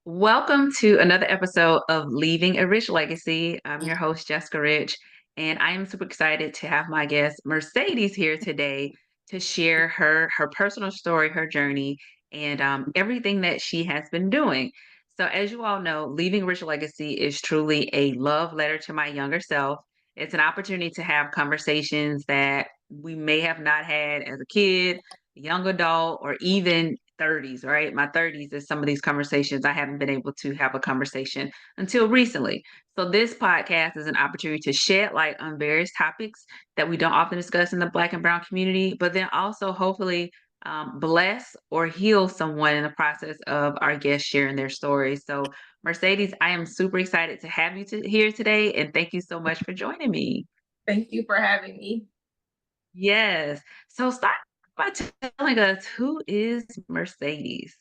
Welcome to another episode of Leaving a Rich Legacy. I'm your host, Jessica Rich, and I am super excited to have my guest Mercedes here today to share her personal story, her journey, and everything that she has been doing. So, as you all know, Leaving a Rich Legacy is truly a love letter to my younger self. It's an opportunity to have conversations that we may have not had as a kid, young adult, or even 30s, right? My 30s is some of these conversations I haven't been able to have a conversation until recently. So this podcast is an opportunity to shed light on various topics that we don't often discuss in the Black and Brown community, but then also hopefully bless or heal someone in the process of our guests sharing their stories. So Mercedes, I am super excited to have you here today, and thank you so much for joining me. Thank you for having me. Yes. So start by telling us, who is Mercedes?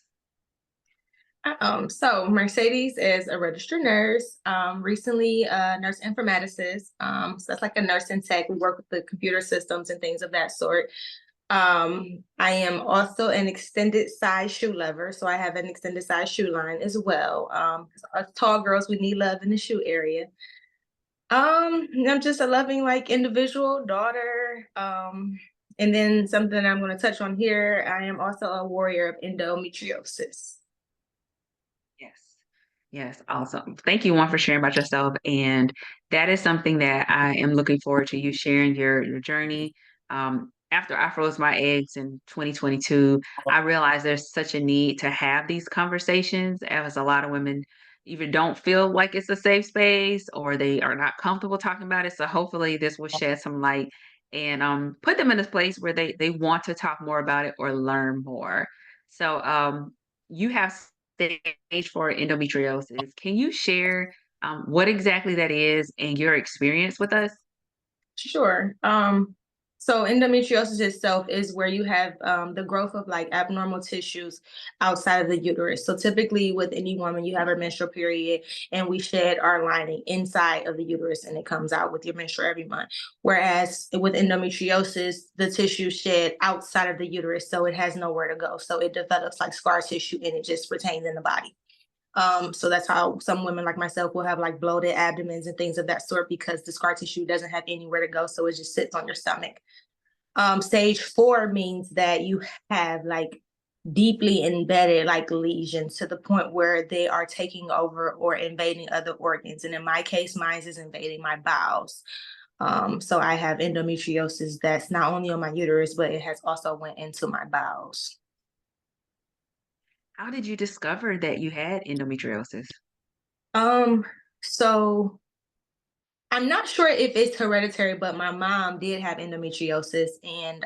So Mercedes is a registered nurse, recently a nurse informaticist. So that's like a nursing tech. We work with the computer systems and things of that sort. I am also an extended size shoe lover, so I have an extended size shoe line as well. 'Cause us tall girls, we need love in the shoe area. I'm just a loving, like, individual daughter. And then something I'm going to touch on here. I am also a warrior of endometriosis. Yes. Yes, awesome. Thank you, one, for sharing about yourself. And that is something that I am looking forward to you sharing your journey. After I froze my eggs in 2022, I realized there's such a need to have these conversations, as a lot of women either don't feel like it's a safe space or they are not comfortable talking about it. So hopefully this will shed some light and put them in a place where they want to talk more about it or learn more. So you have stage for endometriosis. Can you share what exactly that is and your experience with us? Sure. So endometriosis itself is where you have the growth of like abnormal tissues outside of the uterus. So typically with any woman, you have a menstrual period and we shed our lining inside of the uterus and it comes out with your menstrual every month. Whereas with endometriosis, the tissue shed outside of the uterus, so it has nowhere to go. So it develops like scar tissue and it just retains in the body. So that's how some women like myself will have like bloated abdomens and things of that sort because the scar tissue doesn't have anywhere to go. So it just sits on your stomach. Stage 4 means that you have like deeply embedded like lesions to the point where they are taking over or invading other organs. And in my case, mine is invading my bowels. So I have endometriosis that's not only on my uterus, but it has also went into my bowels. How did you discover that you had endometriosis? Um, so I'm not sure if it's hereditary, but my mom did have endometriosis. And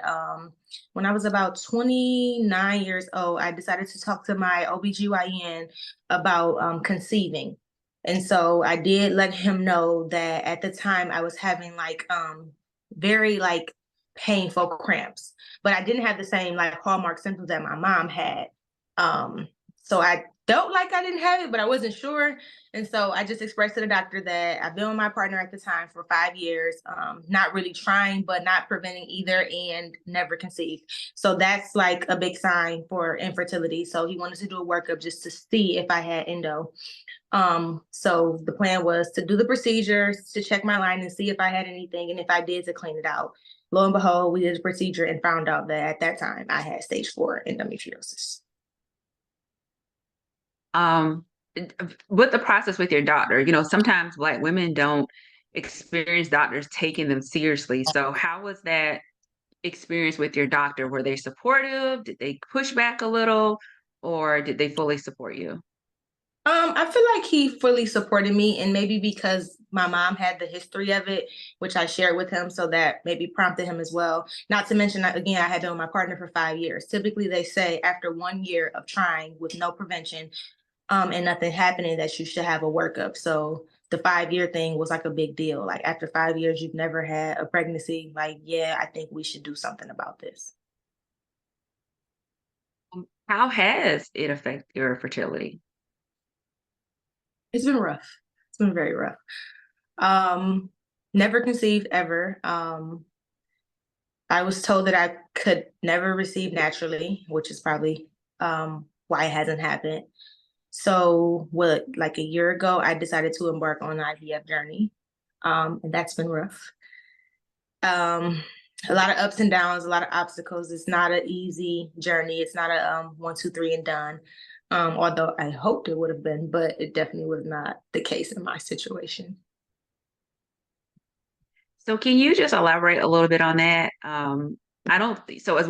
when I was about 29 years old, I decided to talk to my OBGYN about conceiving. And so I did let him know that at the time I was having like very like painful cramps, but I didn't have the same like hallmark symptoms that my mom had. So I felt like I didn't have it, but I wasn't sure. And so I just expressed to the doctor that I've been with my partner at the time for 5 years, not really trying, but not preventing either, and never conceived. So that's like a big sign for infertility. So he wanted to do a workup just to see if I had endo. So the plan was to do the procedures, to check my line and see if I had anything, and if I did, to clean it out. Lo and behold, we did the procedure and found out that at that time I had stage 4 endometriosis. Um, with the process with your doctor, sometimes Black women don't experience doctors taking them seriously. So how was that experience with your doctor? Were they supportive? Did they push back a little, or did they fully support you? I feel like he fully supported me, and maybe because my mom had the history of it, which I shared with him, so that maybe prompted him as well. Not to mention that again, I had been with my partner for 5 years. Typically, they say after 1 year of trying with no prevention, and nothing happening, that you should have a workup. So the 5 year thing was like a big deal. Like after 5 years, you've never had a pregnancy. Like, yeah, I think we should do something about this. How has it affected your fertility? It's been rough. It's been very rough. Um, Never conceived ever. I was told that I could never receive naturally, which is probably why it hasn't happened. So what, like a year ago, I decided to embark on an IVF journey. And that's been rough. Um, a lot of ups and downs, a lot of obstacles. It's not an easy journey. It's not a one, two, three, and done. Although I hoped it would have been, but it definitely was not the case in my situation. So can you just elaborate a little bit on that? I don't so as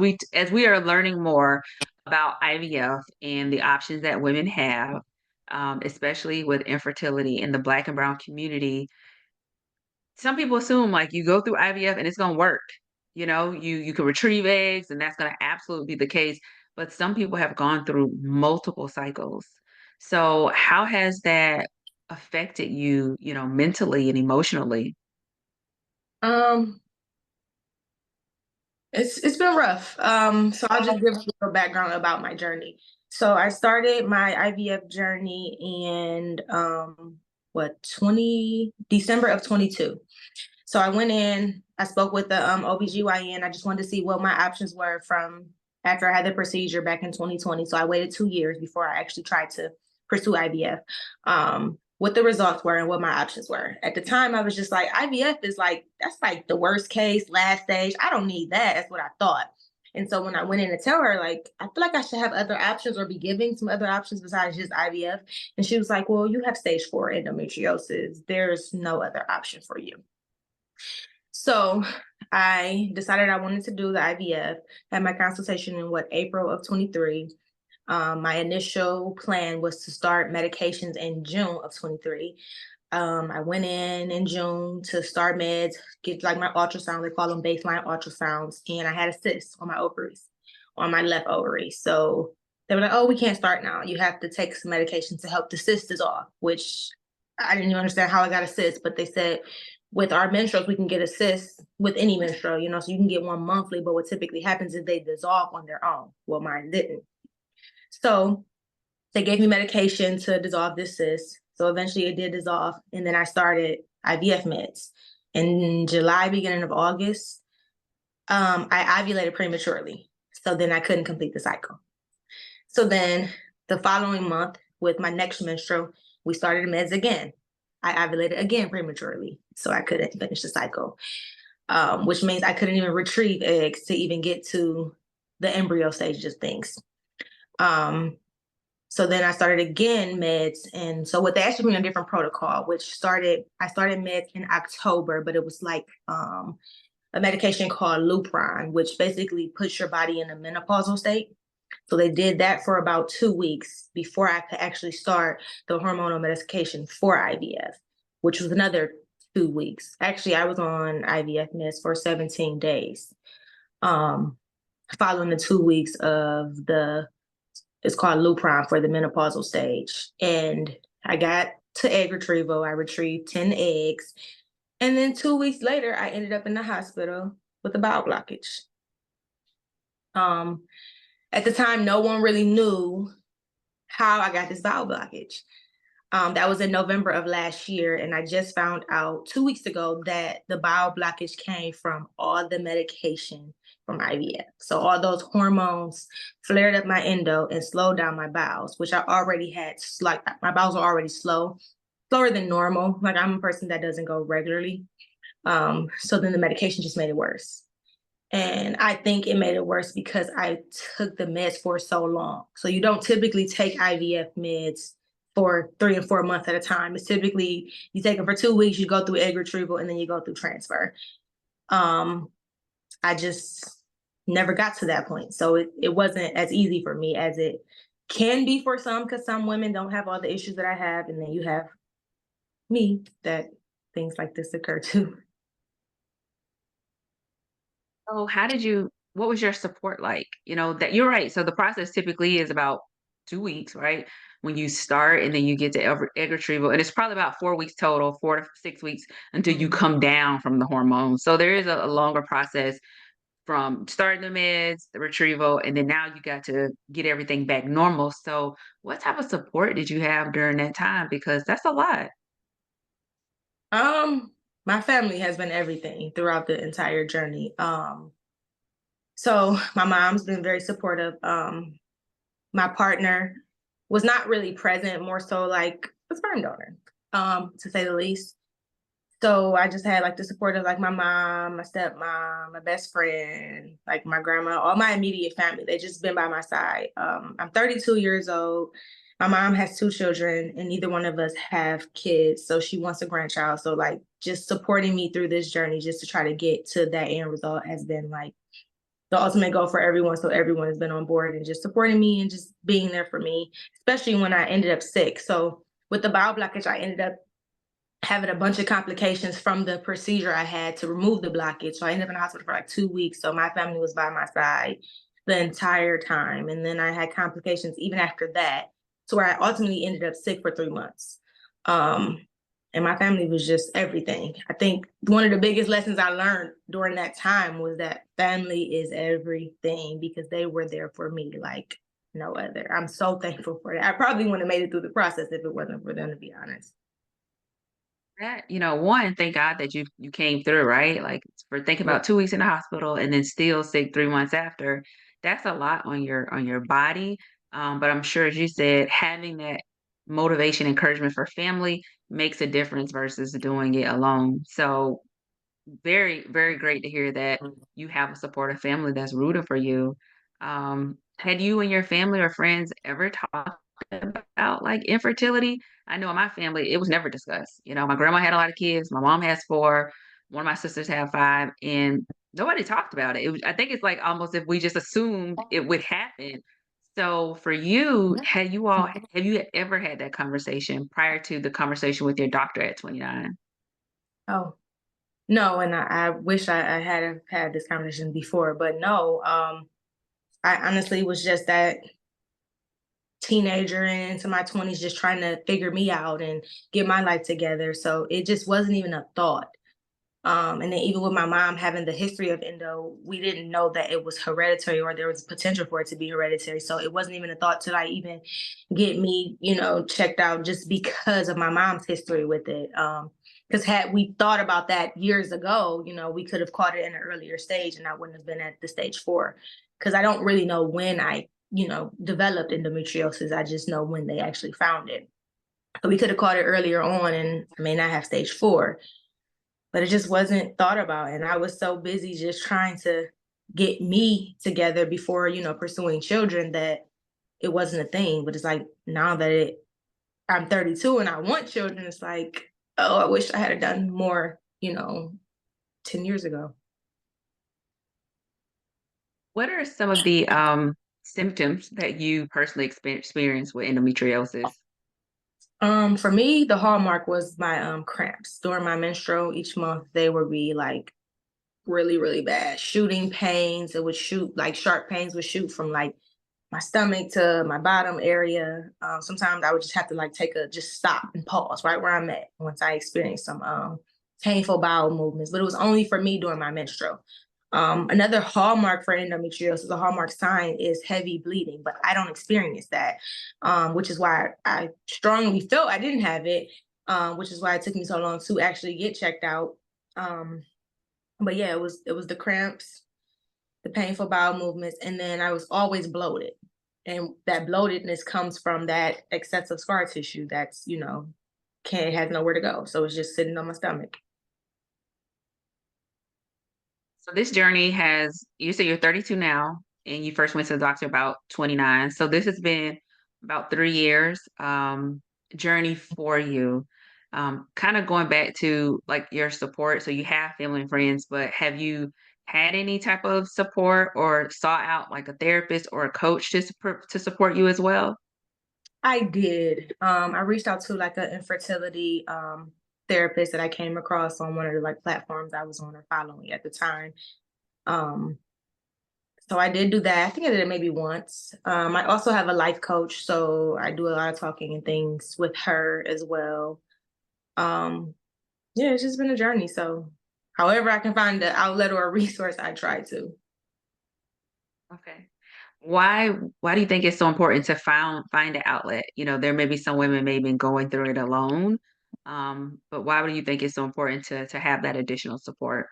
we are learning more about IVF and the options that women have, especially with infertility in the Black and Brown community, some people assume like you go through IVF and it's gonna work. You can retrieve eggs and that's gonna absolutely be the case. But some people have gone through multiple cycles. So how has that affected you, mentally and emotionally? Um, it's been rough. So I'll just give a little background about my journey. So I started my IVF journey in what 20 December of 22. So I went in, I spoke with the OBGYN. I just wanted to see what my options were from after I had the procedure back in 2020. So I waited 2 years before I actually tried to pursue IVF. What the results were and what my options were. At the time, I was just like, IVF is like, that's like the worst case, last stage. I don't need that. That's what I thought. And so when I went in to tell her, like, I feel like I should have other options or be giving some other options besides just IVF. And she was like, well, you have stage 4 endometriosis. There's no other option for you. So I decided I wanted to do the IVF. Had my consultation in April of 23. My initial plan was to start medications in June of 23. I went in June to start meds, get like my ultrasound, they call them baseline ultrasounds, and I had a cyst on my ovaries, on my left ovary. So they were like, oh, we can't start now. You have to take some medication to help the cyst dissolve, which I didn't even understand how I got a cyst, but they said with our menstruals, we can get a cyst with any menstrual, so you can get one monthly, but what typically happens is they dissolve on their own. Well, mine didn't. So they gave me medication to dissolve this cyst. So eventually it did dissolve. And then I started IVF meds. In July, beginning of August, I ovulated prematurely. So then I couldn't complete the cycle. So then the following month, with my next menstrual, we started meds again. I ovulated again prematurely. So I couldn't finish the cycle, which means I couldn't even retrieve eggs to even get to the embryo stages of things. So then I started again meds. And so what they actually put me on a different protocol, I started meds in October, but it was like a medication called Lupron, which basically puts your body in a menopausal state. So they did that for about 2 weeks before I could actually start the hormonal medication for IVF, which was another 2 weeks. Actually, I was on IVF meds for 17 days. Following the 2 weeks of it's called Lupron for the menopausal stage. And I got to egg retrieval. I retrieved 10 eggs. And then 2 weeks later, I ended up in the hospital with a bowel blockage. At the time, no one really knew how I got this bowel blockage. That was in November of last year. And I just found out 2 weeks ago that the bowel blockage came from all the medication from IVF. So all those hormones flared up my endo and slowed down my bowels, which I already had, like my bowels are already slower than normal. Like I'm a person that doesn't go regularly. So then the medication just made it worse. And I think it made it worse because I took the meds for so long. So you don't typically take IVF meds for 3 and 4 months at a time. It's typically you take them for 2 weeks, you go through egg retrieval, and then you go through transfer. I just never got to that point. So it wasn't as easy for me as it can be for some, because some women don't have all the issues that I have. And then you have me that things like this occur to. So what was your support like? That you're right. So the process typically is about 2 weeks, right? When you start and then you get to egg retrieval. And it's probably about 4 weeks total, 4 to 6 weeks until you come down from the hormones. So there is a longer process from starting the meds, the retrieval, and then now you got to get everything back normal. So what type of support did you have during that time? Because that's a lot. Um, my family has been everything throughout the entire journey. So my mom's been very supportive. My partner, was not really present, more so like a sperm donor, to say the least. So I just had like the support of like my mom, my stepmom, my best friend, like my grandma, all my immediate family. They just been by my side. I'm 32 years old. My mom has two children, and neither one of us have kids. So she wants a grandchild. So like just supporting me through this journey, just to try to get to that end result, has been like the ultimate goal for everyone. So everyone has been on board and just supporting me and just being there for me, especially when I ended up sick. So with the bowel blockage, I ended up having a bunch of complications from the procedure I had to remove the blockage. So I ended up in the hospital for like 2 weeks. So my family was by my side the entire time. And then I had complications even after that, to where I ultimately ended up sick for 3 months. Um, and my family was just everything. I think one of the biggest lessons I learned during that time was that family is everything, because they were there for me like no other. I'm so thankful for that. I probably wouldn't have made it through the process if it wasn't for them, to be honest. That, one, thank God that you came through, right? Like for thinking Yeah. about 2 weeks in the hospital and then still sick 3 months after, that's a lot on your body. But I'm sure, as you said, having that motivation, encouragement for family makes a difference versus doing it alone. So very, very great to hear that you have a supportive family that's rooting for you. Had you and your family or friends ever talked about like infertility? I know in my family it was never discussed. My grandma had a lot of kids, my mom has four, one of my sisters had five, and nobody talked about it. I think it's like almost if we just assumed it would happen. So for you, have you ever had that conversation prior to the conversation with your doctor at 29? Oh, no, and I wish I had have had this conversation before, but no. I honestly was just that teenager and into my 20s, just trying to figure me out and get my life together. So it just wasn't even a thought. And then even with my mom having the history of endo, we didn't know that it was hereditary or there was potential for it to be hereditary. So it wasn't even a thought to like even get me, checked out, just because of my mom's history with it. Because had we thought about that years ago, we could have caught it in an earlier stage, and I wouldn't have been at the stage 4. Because I don't really know when I, developed endometriosis. I just know when they actually found it. So we could have caught it earlier on, and I may not have stage 4, but it just wasn't thought about. And I was so busy just trying to get me together before, pursuing children, that it wasn't a thing. But it's like now that I'm 32 and I want children, it's like, oh, I wish I had done more, 10 years ago. What are some of the symptoms that you personally experience with endometriosis? For me, the hallmark was my cramps during my menstrual. Each month they would be like really, really bad. Shooting pains. It would shoot like sharp pains would shoot from like my stomach to my bottom area. Sometimes I would just have to like just stop and pause right where I'm at once I experienced some painful bowel movements. But it was only for me during my menstrual. Another hallmark for endometriosis, a hallmark sign, is heavy bleeding, but I don't experience that, which is why I strongly felt I didn't have it, which is why it took me so long to actually get checked out. Um, but yeah, it was the cramps, the painful bowel movements, and then I was always bloated. And that bloatedness comes from that excessive scar tissue that's, can't has nowhere to go. So it's just sitting on my stomach. So this journey you say you're 32 now, and you first went to the doctor about 29. So this has been about 3 years journey for you. Kind of going back to like your support. So you have family and friends, but have you had any type of support or sought out like a therapist or a coach to support you as well? I did. I reached out to like an infertility therapist that I came across on one of the like platforms I was on or following at the time. Um, so I did do that. I think I did it maybe once. I also have a life coach, so I do a lot of talking and things with her as well. Um, yeah, it's just been a journey. So however I can find the outlet or a resource, I try to. Okay. Why do you think it's so important to find an outlet? There may be some women maybe going through it alone. But why do you think it's so important to have that additional support?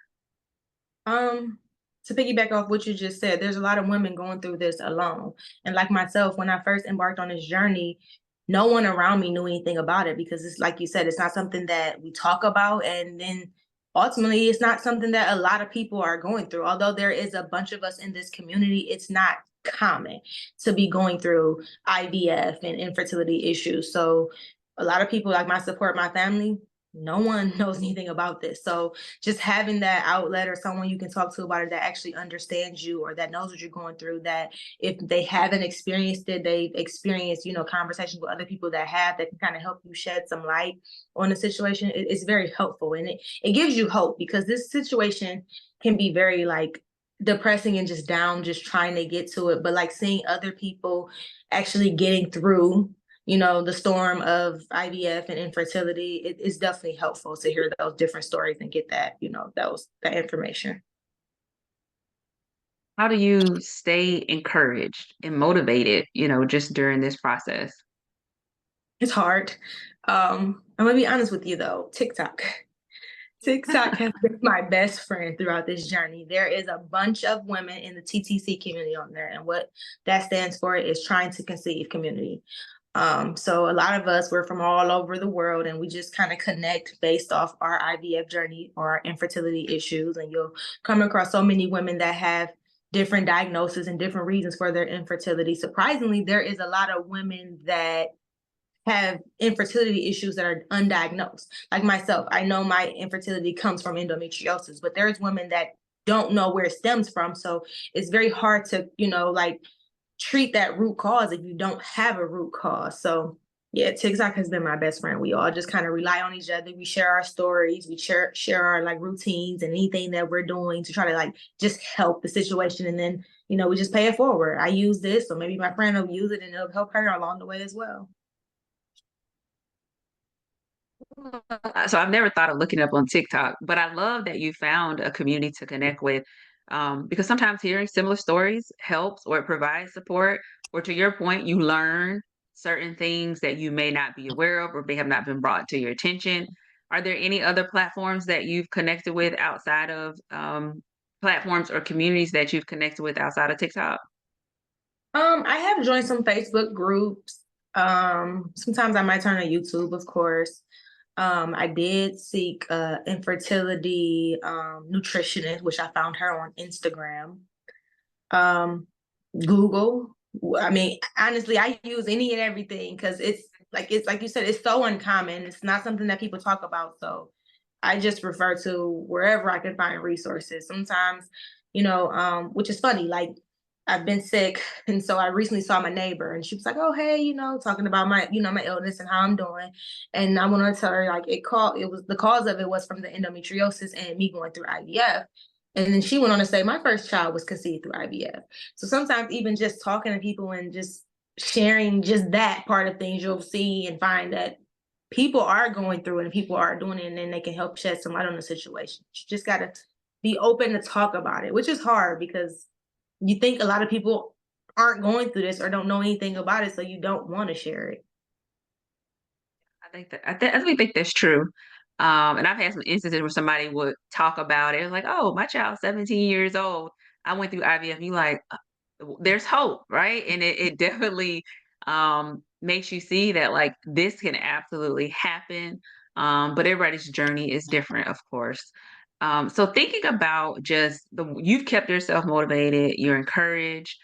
Um, to piggyback off what you just said, there's a lot of women going through this alone. And like myself, when I first embarked on this journey, no one around me knew anything about it because it's like you said, it's not something that we talk about. And then ultimately, it's not something that a lot of people are going through. Although there is a bunch of us in this community, it's not common to be going through IVF and infertility issues. So a lot of people, like my support, my family, no one knows anything about this. So just having that outlet or someone you can talk to about it that actually understands you or that knows what you're going through, that if they haven't experienced it, they've experienced, conversations with other people that have, that can kind of help you shed some light on the situation. It's very helpful, and it gives you hope because this situation can be very like depressing and just down, just trying to get to it. But like seeing other people actually getting through the storm of IVF and infertility, it is definitely helpful to hear those different stories and get that, that information. How do you stay encouraged and motivated, just during this process? It's hard. I'm gonna be honest with you though, TikTok. TikTok has been my best friend throughout this journey. There is a bunch of women in the TTC community on there, and what that stands for is trying to conceive community. So a lot of us, we're from all over the world, and we just kind of connect based off our IVF journey or our infertility issues. And you'll come across so many women that have different diagnoses and different reasons for their infertility. Surprisingly, there is a lot of women that have infertility issues that are undiagnosed. Like myself, I know my infertility comes from endometriosis, but there's women that don't know where it stems from. So it's very hard to, like treat that root cause if you don't have a root cause. So yeah, TikTok has been my best friend. We all just kind of rely on each other. We share our stories, we share our like routines and anything that we're doing to try to like just help the situation. And then, we just pay it forward. I use this, so maybe my friend will use it and it'll help her along the way as well. So I've never thought of looking up on TikTok, but I love that you found a community to connect with, because sometimes hearing similar stories helps or it provides support, or to your point, you learn certain things that you may not be aware of or may have not been brought to your attention. Are there any other platforms that you've connected with outside of platforms or communities that you've connected with outside of TikTok? I have joined some Facebook groups. Sometimes I might turn on YouTube, of course. I did seek infertility nutritionist, which I found her on Instagram. Google. I mean, honestly, I use any and everything because it's like you said, it's so uncommon. It's not something that people talk about. So I just refer to wherever I can find resources. Sometimes, which is funny, like I've been sick. And so I recently saw my neighbor and she was like, oh, hey, talking about my illness and how I'm doing. And I wanted to tell her like it was the cause of it was from the endometriosis and me going through IVF. And then she went on to say, my first child was conceived through IVF. So sometimes even just talking to people and just sharing just that part of things, you'll see and find that people are going through it and people are doing it, and then they can help shed some light on the situation. You just got to be open to talk about it, which is hard because you think a lot of people aren't going through this or don't know anything about it, so you don't want to share it. I really think that's true. And I've had some instances where somebody would talk about it, like, "Oh, my child's 17 years old. I went through IVF." You like, there's hope, right? And it definitely makes you see that like this can absolutely happen. But everybody's journey is different, of course. So thinking about just you've kept yourself motivated, you're encouraged,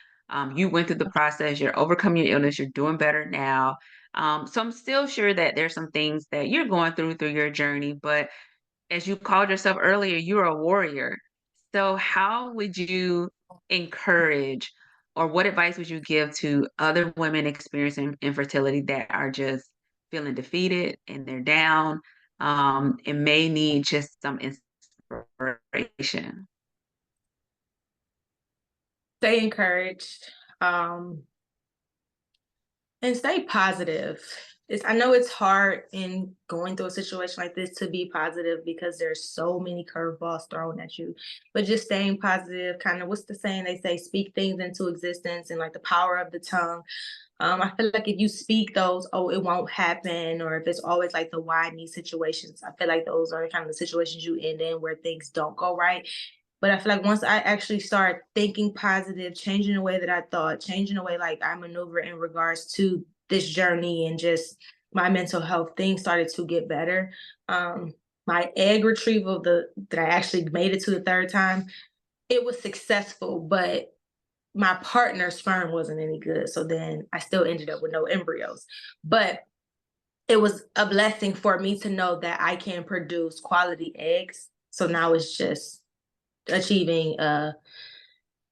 you went through the process, you're overcoming your illness, you're doing better now. So I'm still sure that there's some things that you're going through your journey, but as you called yourself earlier, you're a warrior. So how would you encourage or what advice would you give to other women experiencing infertility that are just feeling defeated and they're down, and may need just some inspiration? Stay encouraged. Um, and stay positive. I know it's hard in going through a situation like this to be positive because there's so many curveballs thrown at you. But just staying positive, kind of what's the saying they say, speak things into existence and like the power of the tongue. I feel like if you speak those, oh, it won't happen, or if it's always like the why me situations, I feel like those are kind of the situations you end in where things don't go right. But I feel like once I actually start thinking positive, changing the way that I thought, changing the way like I maneuver in regards to this journey and just my mental health, things started to get better. Um, my egg retrieval, the that I actually made it to the third time, it was successful, but my partner's sperm wasn't any good. So then I still ended up with no embryos. But it was a blessing for me to know that I can produce quality eggs. So now it's just achieving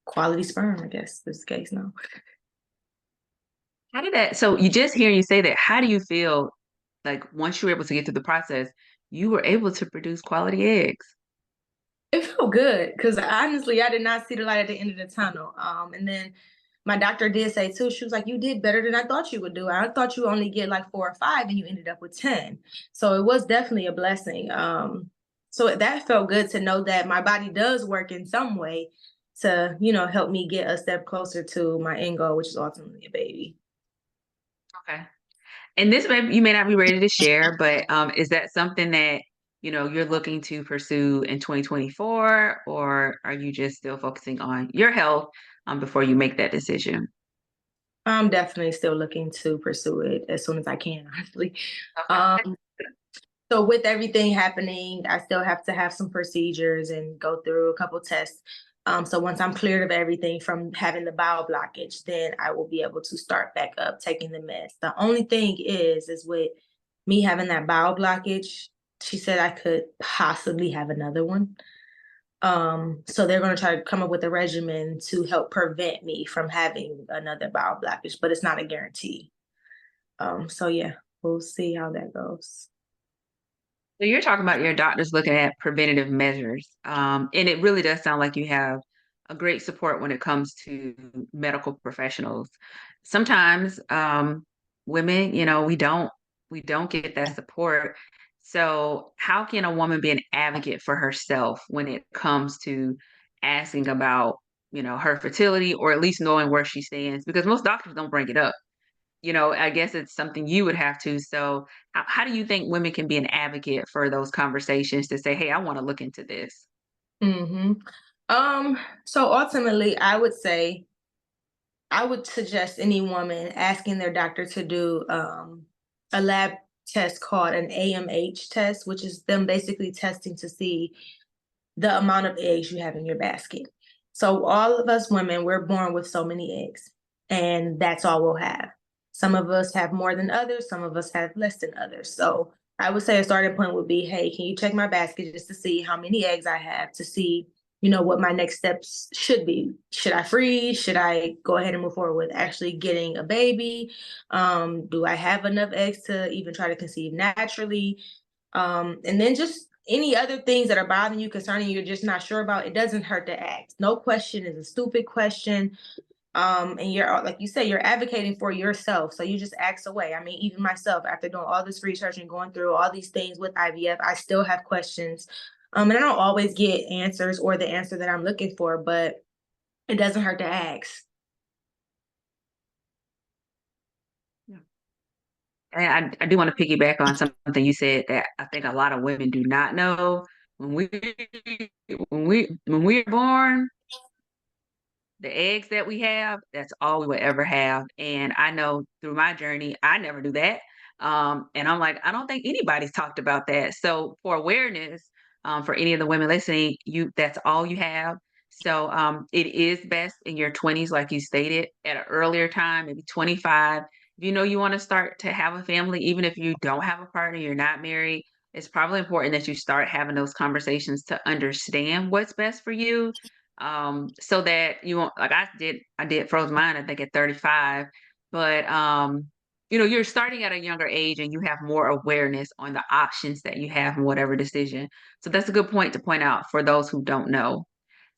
quality sperm, I guess is the case now. How did that so you just hearing you say that, how do you feel like once you were able to get through the process, you were able to produce quality eggs? It felt good because honestly, I did not see the light at the end of the tunnel. And then my doctor did say too, she was like, "You did better than I thought you would do. I thought you only get like 4 or 5, and you ended up with 10." So it was definitely a blessing. So that felt good to know that my body does work in some way to, help me get a step closer to my end goal, which is ultimately a baby. Okay. And this may you may not be ready to share, but, is that something that, you're looking to pursue in 2024, or are you just still focusing on your health, before you make that decision? I'm definitely still looking to pursue it as soon as I can, honestly. Okay. Um, So with everything happening, I still have to have some procedures and go through a couple tests. So once I'm cleared of everything from having the bowel blockage, then I will be able to start back up taking the meds. The only thing is with me having that bowel blockage, she said I could possibly have another one. So they're going to try to come up with a regimen to help prevent me from having another bowel blockage, but it's not a guarantee. So yeah, we'll see how that goes. So you're talking about your doctors looking at preventative measures, and it really does sound like you have a great support when it comes to medical professionals. Sometimes women, we don't get that support. So how can a woman be an advocate for herself when it comes to asking about, her fertility or at least knowing where she stands? Because most doctors don't bring it up. I guess it's something you would have to. So, how do you think women can be an advocate for those conversations to say, "Hey, I want to look into this"? hmm Um, so ultimately, I would suggest any woman asking their doctor to do a lab test called an AMH test, which is them basically testing to see the amount of eggs you have in your basket. So all of us women, we're born with so many eggs, and that's all we'll have. Some of us have more than others, some of us have less than others. So I would say a starting point would be, hey, can you check my basket just to see how many eggs I have, to see, what my next steps should be. Should I freeze? Should I go ahead and move forward with actually getting a baby? Do I have enough eggs to even try to conceive naturally? And then just any other things that are bothering you, concerning you, you're just not sure about, it doesn't hurt to ask. No question is a stupid question. And you're like you say, you're advocating for yourself. So you just ask away. I mean, even myself, after doing all this research and going through all these things with IVF, I still have questions. And I don't always get answers or the answer that I'm looking for, but it doesn't hurt to ask. Yeah. And I do want to piggyback on something you said that I think a lot of women do not know. When we when we're born, the eggs that we have, that's all we would ever have. And I know through my journey, I never do that. And I'm like, I don't think anybody's talked about that. So for awareness, for any of the women listening, that's all you have. So it is best in your 20s, like you stated, at an earlier time, maybe 25. If you know you want to start to have a family, even if you don't have a partner, you're not married, it's probably important that you start having those conversations to understand what's best for you, so that you won't like I did froze mine, I think, at 35, but you're starting at a younger age and you have more awareness on the options that you have in whatever decision. So that's a good point to point out for those who don't know.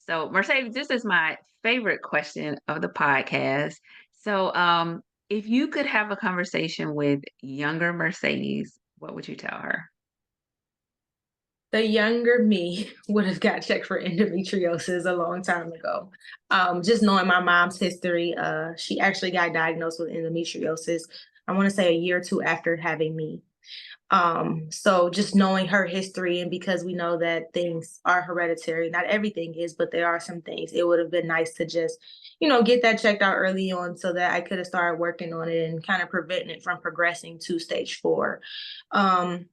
So Mercedes, this is my favorite question of the podcast. So if you could have a conversation with younger Mercedes, what would you tell her? The younger me would have got checked for endometriosis a long time ago. Just knowing my mom's history, she actually got diagnosed with endometriosis, I want to say a year or two after having me. So just knowing her history, and because we know that things are hereditary, not everything is, but there are some things, it would have been nice to just, get that checked out early on so that I could have started working on it and kind of preventing it from progressing to stage 4. Um,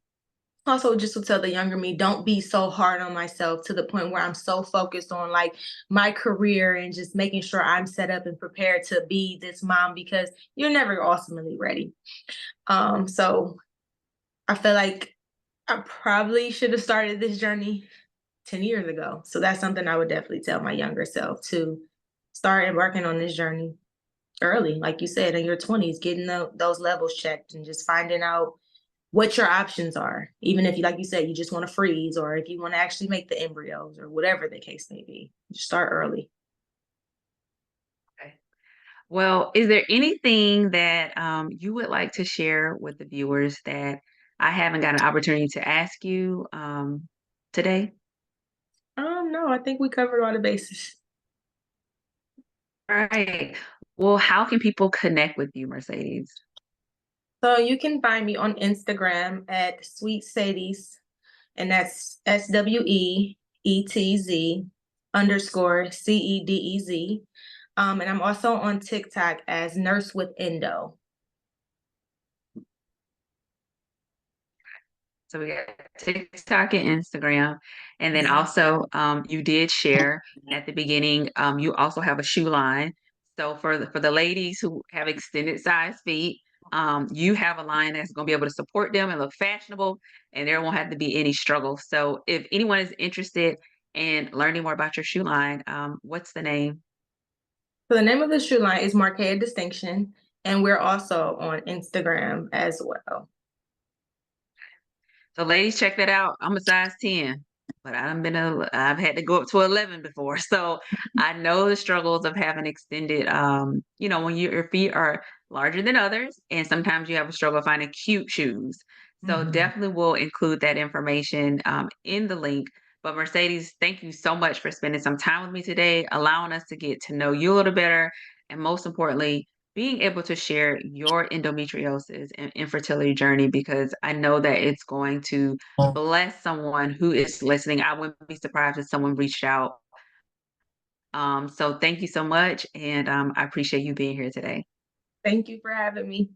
Also, just to tell the younger me, don't be so hard on myself to the point where I'm so focused on like my career and just making sure I'm set up and prepared to be this mom, because you're never ultimately ready. So I feel like I probably should have started this journey 10 years ago. So that's something I would definitely tell my younger self, to start working on this journey early, like you said, in your 20s, getting those levels checked and just finding out what your options are. Even if you, like you said, you just want to freeze, or if you want to actually make the embryos, or whatever the case may be, just start early. Okay. Well, is there anything that you would like to share with the viewers that I haven't got an opportunity to ask you today? No, I think we covered all the bases. All right. Well, how can people connect with you, Mercedes? So you can find me on Instagram at Sweet Sadie's, and that's SWEETZ_CEDEZ. And I'm also on TikTok as Nurse with Endo. So we got TikTok and Instagram. And then also, you did share at the beginning, you also have a shoe line. So for the ladies who have extended size feet, you have a line that's going to be able to support them and look fashionable, and there won't have to be any struggle. So if anyone is interested in learning more about your shoe line, what's the name? So the name of the shoe line is Marquea Distinction, and we're also on Instagram as well. So ladies, check that out. I'm a size 10, but I've had to go up to 11 before. So I know the struggles of having extended, when your feet are larger than others, and sometimes you have a struggle finding cute shoes. So Mhm. definitely we'll include that information in the link. But Mercedes, thank you so much for spending some time with me today, allowing us to get to know you a little better, and most importantly, being able to share your endometriosis and infertility journey, because I know that it's going to bless someone who is listening. I wouldn't be surprised if someone reached out. So thank you so much, and I appreciate you being here today. Thank you for having me.